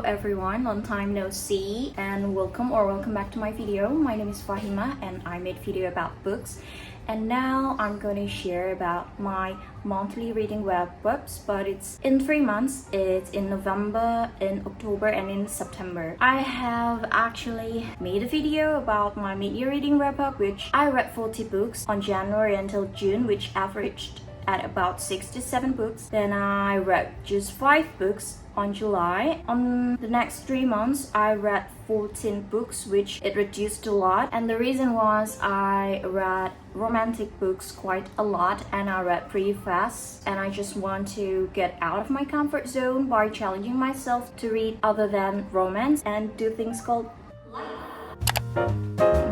everyone, long time no see, and welcome back to my video. My name is Fahima and I made video about books, and now I'm going to share about my monthly reading wrap-ups, but it's in 3 months. It's in November, in October, and in September. I have actually made a video about my mid-year reading wrap-up, which I read 40 books on January until June, which averaged at about 6 to 7 books. Then I read just 5 books on July. On the next 3 months, I read 14 books, which it reduced a lot. And the reason was I read romantic books quite a lot and I read pretty fast. And I just want to get out of my comfort zone by challenging myself to read other than romance and do things called life.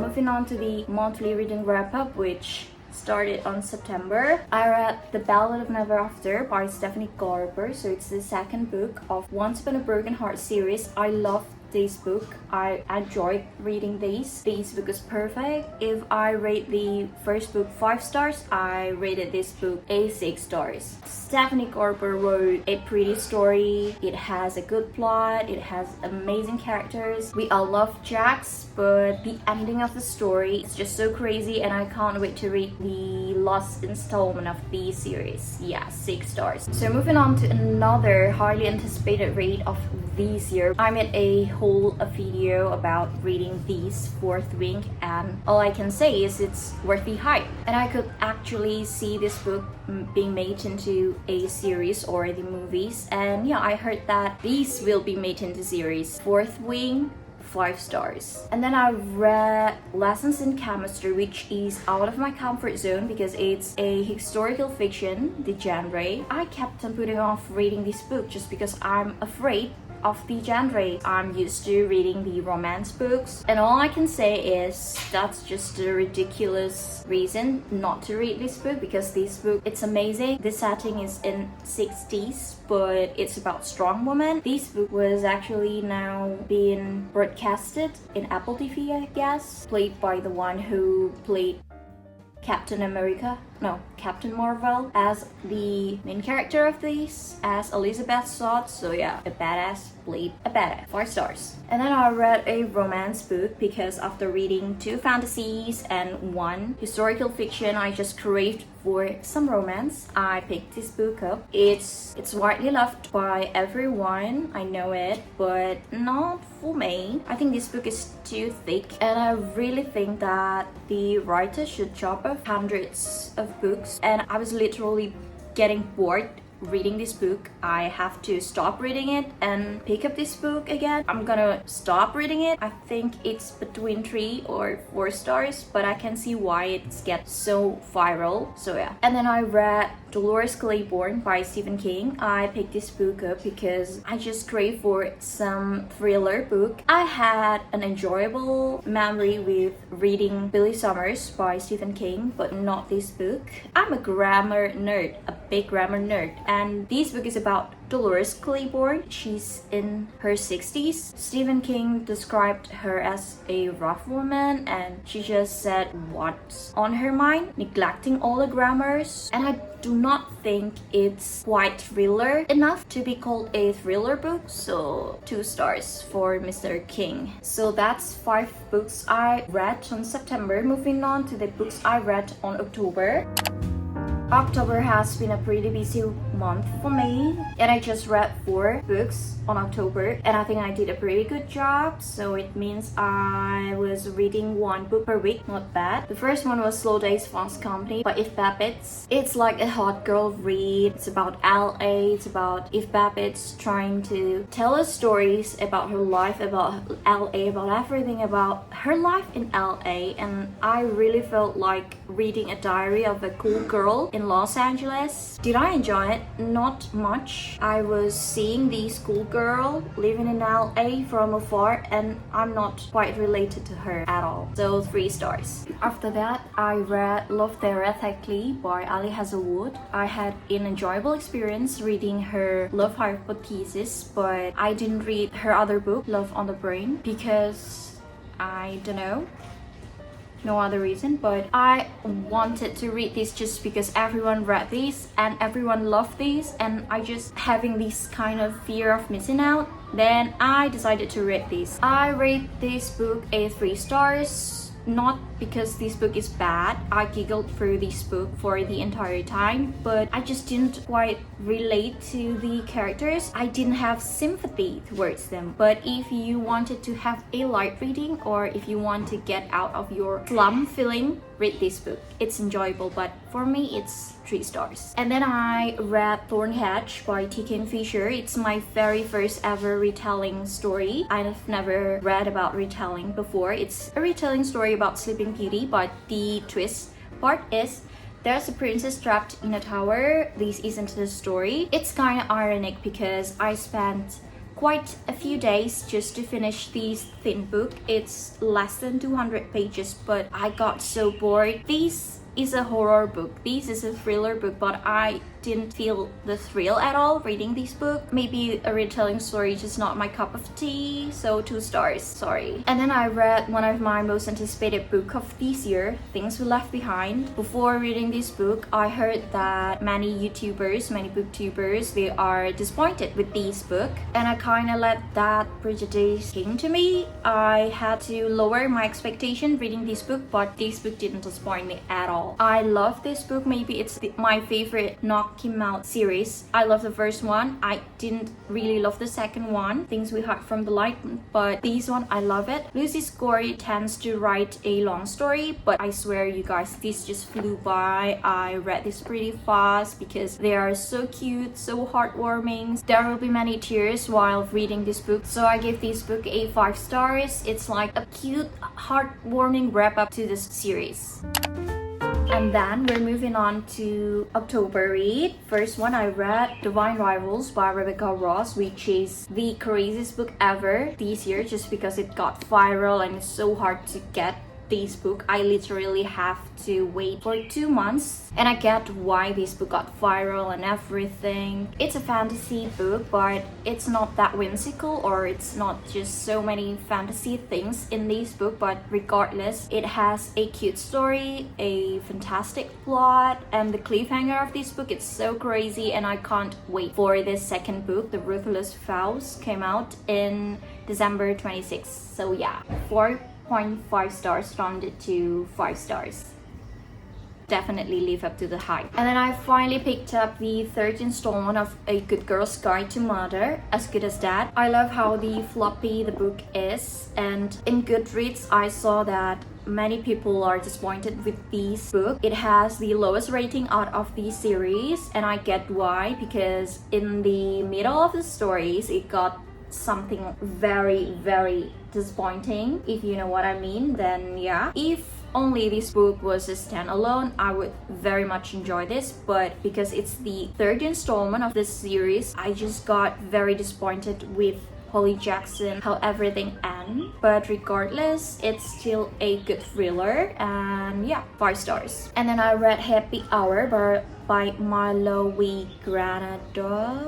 Moving on to the monthly reading wrap-up, which started on September. I read The Ballad of Never After by Stephanie Garber. So it's the second book of Once Upon a Broken Heart series. I love this book. I enjoyed reading this. This book is perfect. If I rate the first book 5 stars, I rated this book 6 stars. Stephanie Garber wrote a pretty story. It has a good plot. It has amazing characters. We all love Jax, but the ending of the story is just so crazy and I can't wait to read the last installment of the series. Yeah, 6 stars. So moving on to another highly anticipated read of this year. I made a whole video about reading these Fourth Wing, and all I can say is it's worth the hype. And I could actually see this book being made into a series or the movies, and yeah, I heard that these will be made into series. Fourth Wing, 5 stars. And then I read Lessons in Chemistry, which is out of my comfort zone because it's a historical fiction, the genre. I kept on putting off reading this book just because I'm afraid of the genre. I'm used to reading the romance books, and all I can say is that's just a ridiculous reason not to read this book, because this book, it's amazing. The setting is in 60s, but it's about strong women. This book was actually now being broadcasted in Apple TV, I guess, played by the one who played Captain Marvel as the main character of this, as Elizabeth Sott. So yeah, a badass played a badass. 5 stars. And then I read a romance book because after reading 2 fantasies and 1 historical fiction, I just craved for some romance. I picked this book up. It's widely loved by everyone, I know it, but not for me. I think this book is too thick, and I really think that the writer should chop off hundreds of books, and I was literally getting bored reading this book. I have to stop reading it and pick up this book again. I'm gonna stop reading it. I think it's between 3 or 4 stars, but I can see why it gets so viral. So yeah. And then I read Dolores Claiborne by Stephen King. I picked this book up because I just crave for some thriller book. I had an enjoyable memory with reading Billy Summers by Stephen King, but not this book. I'm a grammar nerd, a big grammar nerd, and this book is about Dolores Claiborne. She's in her 60s. Stephen King described her as a rough woman, and she just said what's on her mind, neglecting all the grammars. And I do not think it's quite thriller enough to be called a thriller book, so 2 stars for Mr. King. So that's 5 books I read on September. Moving on to the books I read on October. October has been a pretty busy month for me, and I just read 4 books on October, and I think I did a pretty good job. So it means I was reading 1 book per week, not bad. The first one was Slow Days, Fast Company by Eve Babbitt. It's like a hot girl read. It's about LA. It's about Eve Babbitt trying to tell us stories about her life, about LA, about everything about her life in LA, and I really felt like reading a diary of a cool girl in Los Angeles. Did I enjoy it? Not much. I was seeing this cool girl living in LA from afar, and I'm not quite related to her at all. So 3 stars. After that, I read Love Theoretically by Ali Hazelwood. I had an enjoyable experience reading her love hypothesis, but I didn't read her other book, Love on the Brain, because I don't know. no other reason, but I wanted to read this just because everyone read this and everyone loved this, and I just having this kind of fear of missing out. Then I decided to read this. I rate this book a 3 stars. Not because this book is bad. I giggled through this book for the entire time, but I just didn't quite relate to the characters. I didn't have sympathy towards them. But if you wanted to have a light reading, or if you want to get out of your slum feeling, read this book. It's enjoyable, but for me it's 3 stars. And then I read Thornhedge by T.K. Fisher. It's my very first ever retelling story. I've never read about retelling before. It's a retelling story about Sleeping Beauty, but the twist part is there's a princess trapped in a tower. This isn't the story. It's kind of ironic because I spent quite a few days just to finish this thin book. It's less than 200 pages, but I got so bored. This is a horror book. This is a thriller book, but I didn't feel the thrill at all reading this book. Maybe a retelling story just not my cup of tea, so 2 stars, sorry. And then I read one of my most anticipated book of this year, Things We Left Behind. Before reading this book, I heard that many YouTubers, many booktubers, they are disappointed with this book, and I kind of let that prejudice came to me. I had to lower my expectation reading this book, but this book didn't disappoint me at all. I love this book. Maybe it's my favorite Knock Him Out series. I love the first one. I didn't really love the second one, Things We Hide from the Light, but this one I love it. Lucy Scory tends to write a long story, but I swear you guys, this just flew by. I read this pretty fast because they are so cute, so heartwarming. There will be many tears while reading this book, so I give this book a 5 stars. It's like a cute, heartwarming wrap up to this series. And then we're moving on to October read. First one I read, Divine Rivals by Rebecca Ross, which is the craziest book ever this year just because it got viral and it's so hard to get this book. I literally have to wait for 2 months, and I get why this book got viral and everything. It's a fantasy book, but it's not that whimsical, or it's not just so many fantasy things in this book, but regardless, it has a cute story, a fantastic plot, and the cliffhanger of this book, it's so crazy, and I can't wait for this second book. The Ruthless Vows came out in December 26th, so yeah, 4.5 stars rounded to 5 stars. Definitely live up to the hype. And then I finally picked up the 3rd installment of A Good Girl's Guide to Murder, As Good as That. I love how the floppy the book is, and in Goodreads I saw that many people are disappointed with this book. It has the lowest rating out of the series, and I get why, because in the middle of the stories it got something very, very disappointing, if you know what I mean. Then yeah, if only this book was a standalone, I would very much enjoy this, but because it's the 3rd installment of this series, I just got very disappointed with Holly Jackson, how everything ends. But regardless, it's still a good thriller, and yeah, 5 stars. And then I read Happy Hour by Milo V. Granados.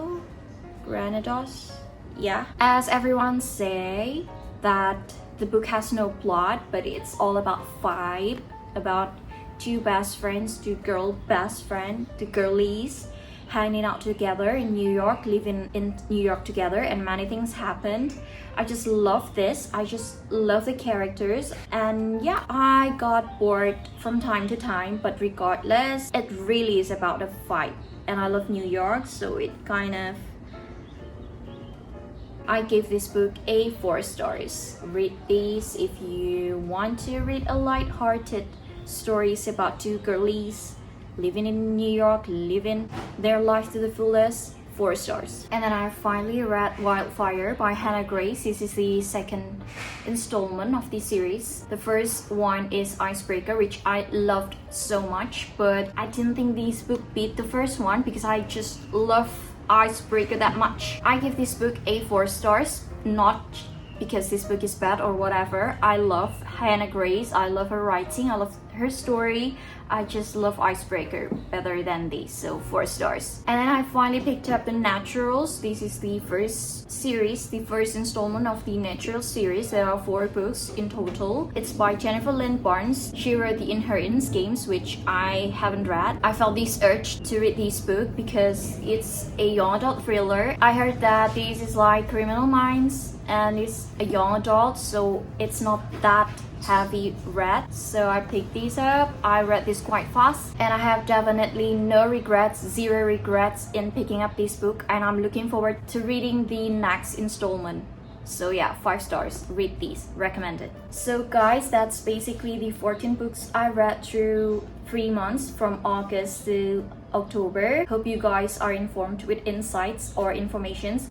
Yeah, as everyone say that the book has no plot, but it's all about vibe, about 2 best friends, 2 girl best friend, 2 girlies hanging out together in New York, living in New York together, and many things happened. I just love this. I just love the characters, and yeah, I got bored from time to time, but regardless, it really is about a vibe, and I love New York, so it kind of, I gave this book a 4 stars. Read this if you want to read a light-hearted stories about 2 girlies living in New York, living their life to the fullest. 4 stars. And then I finally read Wildfire by Hannah Grace. This is the 2nd installment of the series. The first one is Icebreaker, which I loved so much, but I didn't think this book beat the first one because I just love Icebreaker that much. I give this book a 4 stars, not because this book is bad or whatever. I love Hannah Grace, I love her writing, I love her story. I just love Icebreaker better than these, so 4 stars. And then I finally picked up the Naturals. This is the first series, the first installment of the Natural series. There are 4 books in total. It's by Jennifer Lynn Barnes. She wrote the Inheritance Games, which I haven't read. I felt this urge to read this book because it's a young adult thriller. I heard that this is like Criminal Minds and it's a young adult, so it's not that heavy read, so I picked these up. I read this quite fast and I have definitely no regrets, 0 regrets in picking up this book, and I'm looking forward to reading the next installment. So yeah, 5 stars, read these, recommended. So guys, that's basically the 14 books I read through 3 months from August to October. Hope you guys are informed with insights or informations.